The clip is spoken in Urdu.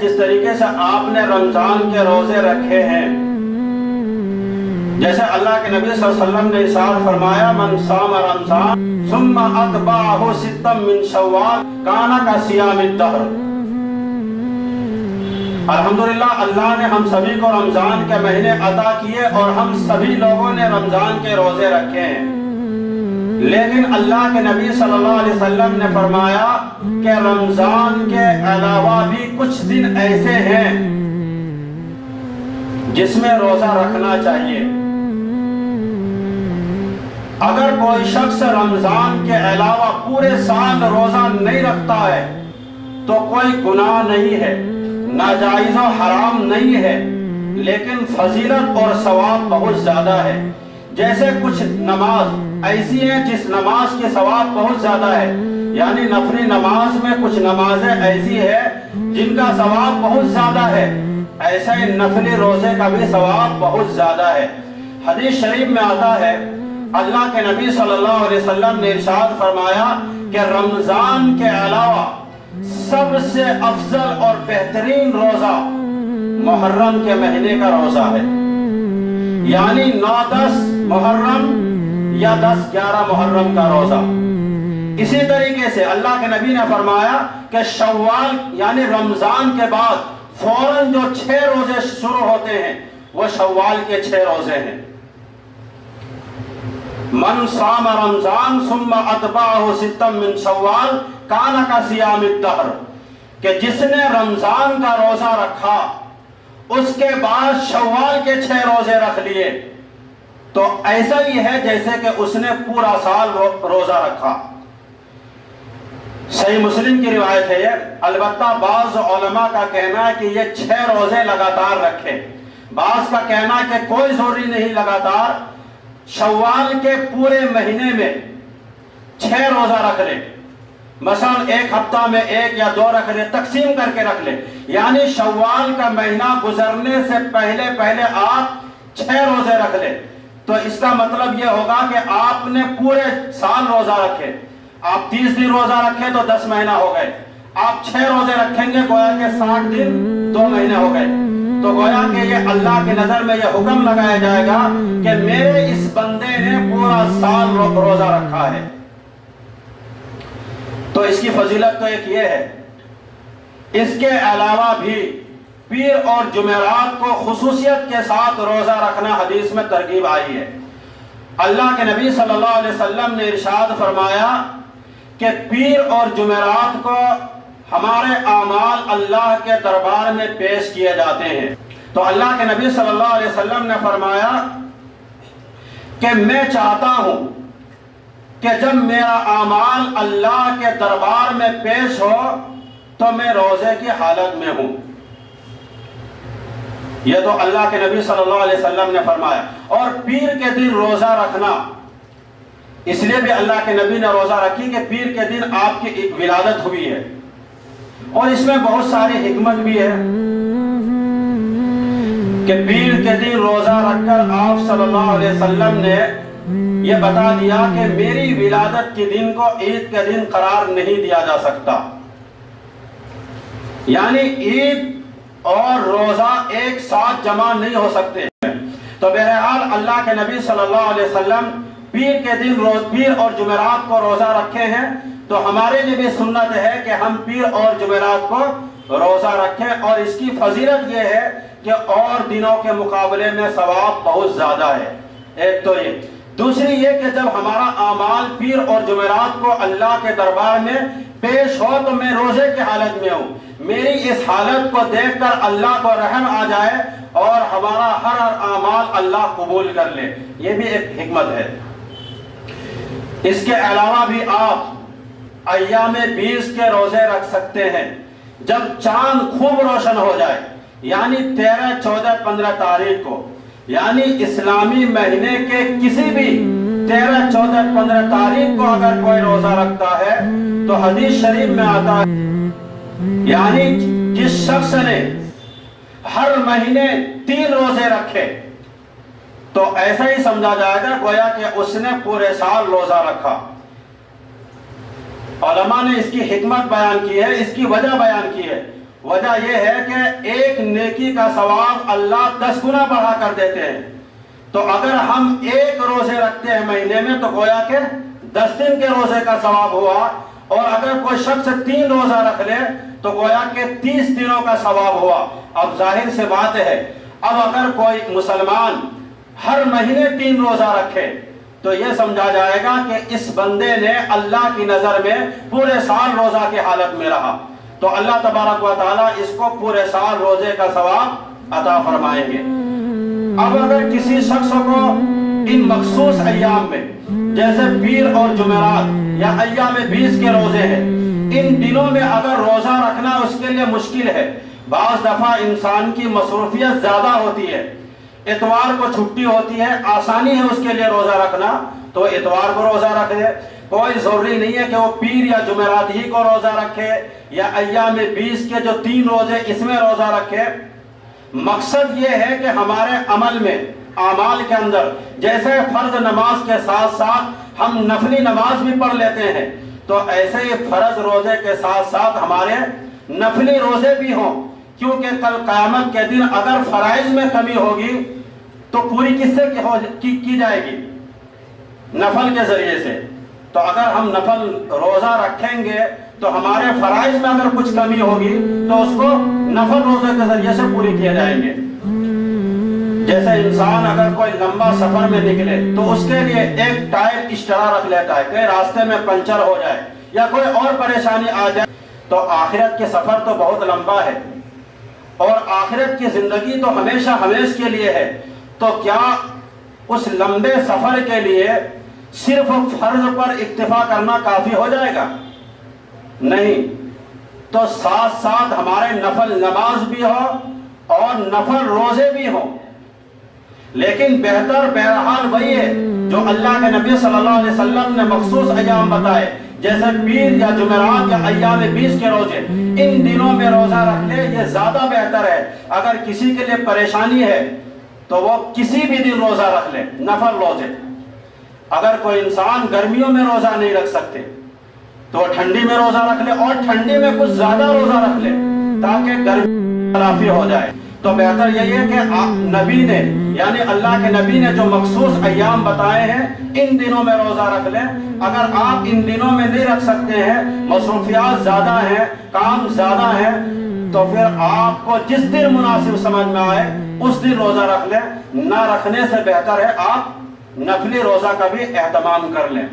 جس طریقے سے آپ نے رمضان کے روزے رکھے ہیں، جیسے اللہ کے نبی صلی اللہ علیہ وسلم نے ارشاد فرمایا من صام رمضان ثم اتبعہ ستا من شوال کان کصیام الدہر۔ الحمدللہ اللہ نے ہم سبھی کو رمضان کے مہینے عطا کیے اور ہم سبھی لوگوں نے رمضان کے روزے رکھے ہیں، لیکن اللہ کے نبی صلی اللہ علیہ وسلم نے فرمایا کہ رمضان کے علاوہ بھی کچھ دن ایسے ہیں جس میں روزہ رکھنا چاہیے۔ اگر کوئی شخص رمضان کے علاوہ پورے سال روزہ نہیں رکھتا ہے تو کوئی گناہ نہیں ہے، ناجائز و حرام نہیں ہے، لیکن فضیلت اور ثواب بہت زیادہ ہے۔ جیسے کچھ نماز ایسی ہیں جس نماز کے ثواب بہت زیادہ ہے، یعنی نفلی نماز میں کچھ نمازیں ایسی ہیں جن کا ثواب بہت زیادہ ہے، ایسے ہی نفلی روزے کا بھی ثواب بہت زیادہ ہے۔ حدیث شریف میں آتا ہے اللہ کے نبی صلی اللہ علیہ وسلم نے ارشاد فرمایا کہ رمضان کے علاوہ سب سے افضل اور بہترین روزہ محرم کے مہینے کا روزہ ہے، یعنی 9-10 محرم یا 10-11 محرم کا روزہ۔ اسی طریقے سے اللہ کے نبی نے فرمایا کہ شوال یعنی رمضان کے بعد فوراً جو 6 روزے شروع ہوتے ہیں وہ شوال کے 6 روزے ہیں۔ من صام رمضان ثم اتبعہ ستا من شوال کان کصیام الدہر، کہ جس نے رمضان کا روزہ رکھا اس کے بعد شوال کے 6 روزے رکھ لیے تو ایسا ہی ہے جیسے کہ اس نے پورا سال روزہ رکھا۔ صحیح مسلم کی روایت ہے یہ، البتہ بعض علماء کا کہنا ہے کہ یہ 6 روزے لگاتار رکھے، بعض کا کہنا ہے کہ کوئی ضروری نہیں لگاتار، شوال کے پورے مہینے میں 6 روزہ رکھ لے، مثلا ایک ہفتہ میں 1 یا 2 رکھ لے، تقسیم کر کے رکھ لے، یعنی شوال کا مہینہ گزرنے سے پہلے آپ 6 روزے رکھ لے تو اس کا مطلب یہ ہوگا کہ آپ نے پورے سال روزہ رکھے۔ آپ 30 دن روزہ رکھے تو 10 مہینہ ہو گئے، آپ 6 روزے رکھیں گے گویا کہ 60 دن 2 مہینے ہو گئے، تو گویا کہ یہ اللہ کی نظر میں یہ حکم لگایا جائے گا کہ میرے اس بندے نے پورا سال روزہ رکھا ہے۔ تو اس کی فضیلت تو ایک یہ ہے۔ اس کے علاوہ بھی پیر اور جمعرات کو خصوصیت کے ساتھ روزہ رکھنا حدیث میں ترغیب آئی ہے۔ اللہ کے نبی صلی اللہ علیہ وسلم نے ارشاد فرمایا کہ پیر اور جمعرات کو ہمارے اعمال اللہ کے دربار میں پیش کیے جاتے ہیں، تو اللہ کے نبی صلی اللہ علیہ وسلم نے فرمایا کہ میں چاہتا ہوں کہ جب میرا اعمال اللہ کے دربار میں پیش ہو تو میں روزے کی حالت میں ہوں۔ یہ تو اللہ کے نبی صلی اللہ علیہ وسلم نے فرمایا۔ اور پیر کے دن روزہ رکھنا اس لیے بھی اللہ کے نبی نے روزہ رکھی کہ پیر کے دن آپ کی ایک ولادت ہوئی ہے، اور اس میں بہت ساری حکمت بھی ہے کہ پیر کے دن روزہ رکھ کر آپ صلی اللہ علیہ وسلم نے یہ بتا دیا کہ میری ولادت کے دن کو عید کے دن قرار نہیں دیا جا سکتا، یعنی عید اور روزہ ایک ساتھ جمع نہیں ہو سکتے۔ تو بہرحال اللہ کے نبی صلی اللہ علیہ وسلم پیر کے دن پیر اور جمعرات کو روزہ رکھے ہیں، تو ہمارے لیے بھی سنت ہے کہ ہم پیر اور جمعرات کو روزہ رکھیں، اور اس کی فضیلت یہ ہے کہ اور دنوں کے مقابلے میں ثواب بہت زیادہ ہے۔ ایک تو یہ، دوسری یہ کہ جب ہمارا اعمال پیر اور جمعرات کو اللہ کے دربار میں پیش ہو تو میں روزے کی حالت میں ہوں، میری اس حالت کو دیکھ کر اللہ کو رحم آ جائے اور ہمارا ہر اعمال اللہ قبول کر لے، یہ بھی ایک حکمت ہے۔ اس کے علاوہ بھی آپ ایام 20 کے روزے رکھ سکتے ہیں، جب چاند خوب روشن ہو جائے، یعنی 13، 14، 15 تاریخ کو، یعنی اسلامی مہینے کے کسی بھی 13، 14، 15 تاریخ کو اگر کوئی روزہ رکھتا ہے تو حدیث شریف میں آتا ہے، یعنی جس شخص نے ہر مہینے 3 روزے رکھے تو ایسا ہی سمجھا جائے گا گویا کہ اس نے پورے سال روزہ رکھا۔ علماء نے اس کی حکمت بیان کی ہے، اس کی وجہ بیان کی ہے، وجہ یہ ہے کہ ایک نیکی کا ثواب اللہ 10 گنا بڑھا کر دیتے ہیں. تو اگر ہم ایک روزے رکھتے ہیں مہینے میں تو گویا کہ 10 دن کے روزے کا ثواب ہوا, اور اگر کوئی شخص 3 روزہ رکھ لے تو گویا کہ 30 دنوں کا ثواب ہوا. اب ظاہر سے بات ہے, اب اگر کوئی مسلمان ہر مہینے 3 روزہ رکھے تو یہ سمجھا جائے گا کہ اس بندے نے اللہ کی نظر میں پورے سال روزہ کی حالت میں رہا, تو اللہ تبارک و تعالیٰ اس کو پورے سال روزے کا ثواب عطا فرمائیں گے. اب اگر کسی شخص کو ان مخصوص ایام میں جیسے پیر اور جمعرات یا ایام 20 کے روزے ہیں, ان دنوں میں اگر روزہ رکھنا اس کے لیے مشکل ہے, بعض دفعہ انسان کی مصروفیت زیادہ ہوتی ہے, اتوار کو چھٹی ہوتی ہے, آسانی ہے اس کے لیے روزہ رکھنا, تو اتوار کو روزہ رکھ دے. کوئی ضروری نہیں ہے کہ وہ پیر یا جمعرات ہی کو روزہ رکھے یا ایام 20 کے جو 3 روزے اس میں روزہ رکھے. مقصد یہ ہے کہ ہمارے عمل میں, اعمال کے اندر, جیسے فرض نماز کے ساتھ ساتھ ہم نفلی نماز بھی پڑھ لیتے ہیں, تو ایسے ہی فرض روزے کے ساتھ ساتھ ہمارے نفلی روزے بھی ہوں, کیونکہ کل قیامت کے دن اگر فرائض میں کمی ہوگی تو پوری کس سے کی جائے گی؟ نفل کے ذریعے سے. تو اگر ہم نفل روزہ رکھیں گے تو ہمارے فرائض میں اگر کچھ کمی ہوگی تو اس کو نفل روزے کے ذریعے سے پوری کیے جائیں گے. جیسے انسان اگر کوئی لمبا سفر میں نکلے تو اس کے لیے ایک ٹائر ایکسٹرا رکھ لیتا ہے کہ راستے میں پنچر ہو جائے یا کوئی اور پریشانی آ جائے. تو آخرت کے سفر تو بہت لمبا ہے اور آخرت کی زندگی تو ہمیشہ ہمیش کے لیے ہے, تو کیا اس لمبے سفر کے لیے صرف فرض پر اکتفا کرنا کافی ہو جائے گا؟ نہیں, تو ساتھ ساتھ ہمارے نفل نماز بھی ہو اور نفل روزے بھی ہوں. لیکن بہتر بہرحال وہی ہے جو اللہ کے نبی صلی اللہ علیہ وسلم نے مخصوص ایام بتائے, جیسے پیر یا جمعرات یا ایام 20 کے روزے, ان دنوں میں روزہ رکھ لے, یہ زیادہ بہتر ہے. اگر کسی کے لیے پریشانی ہے تو وہ کسی بھی دن روزہ رکھ لے, نفل روزے. اگر کوئی انسان گرمیوں میں روزہ نہیں رکھ سکتے تو ٹھنڈی میں روزہ رکھ لے, اور ٹھنڈی میں کچھ زیادہ روزہ رکھ لے تاکہ گرمی تلافی ہو جائے. تو بہتر یہی ہے کہ نبی نے, یعنی اللہ کے نبی نے جو مخصوص ایام بتائے ہیں ان دنوں میں روزہ رکھ لیں. اگر آپ ان دنوں میں نہیں رکھ سکتے ہیں, مصروفیات زیادہ ہیں, کام زیادہ ہیں, تو پھر آپ کو جس دن مناسب سمجھ میں آئے اس دن روزہ رکھ لیں. نہ رکھنے سے بہتر ہے آپ نفلی روزہ کا بھی اہتمام کر لیں.